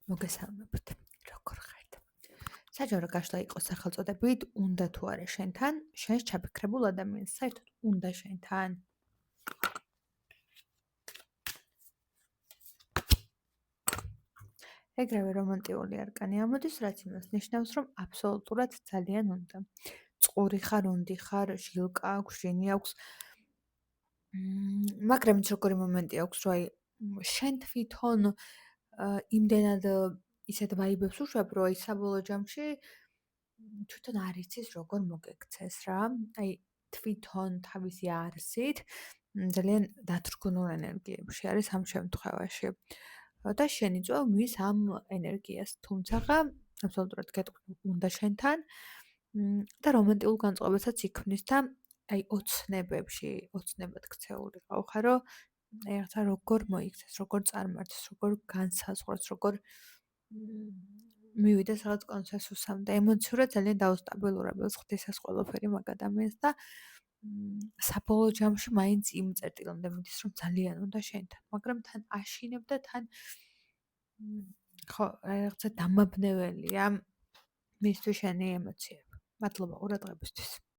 მოგესალმებით. როგორ ხართ? საჯარო გაშლა იყოს სახელწოდებით უნდა თუ არა შენთან, შენს ჩაფიქრებულ ადამიანს საერთოდ უნდა შენთან? ეგრევე რომანტიული არკანი ამოდის, რაც იმას ნიშნავს, რომ აბსოლუტურად ძალიან უნდა. წყური ხარ, უნდი ხარ, ჟილკა აქვს, ჟინი აქვს. მაგრამ ის როგორი მომენტი აქვს, რომ შენ თვითონ იმდენად ისეთ ვაიბებს უშვებ, რომ საბოლოო ჯამში თვითონ არ იცის როგორ მოგექცეს რა. თვითონ თავისი არსით ძალიან დათრგუნულ ენერგიებში არის ამ შემთხვევაში. და შენ იწვევ მის ამ ენერგიას. თუმცაღა აბსოლუტურად გეტყვი უნდა შენთან და რომანტიულ განწყობასაც იქმნის და ოცნებად ქცეულიყავ ხარ, რომ რაღაცა როგორ მოიქცეს, როგორ წარმართეს, როგორ განსაზღვროს, როგორ მივიდეს რაღაც კონსენსუსამდე. ემოციურად ძალიან დაუსტაბილურებელს ხდის ეს ყველაფერი მაგ ადამიანს და საბოლოო ჯამში მაინც იმ წერტილამდე მიდის, რომ ძალიან უნდა შენთან, მაგრამ თან აშინებ და თან ხო, რაღაცა დამაბნეველია მისთვის შენი ემოციები. მადლობა ყურადღებისთვის.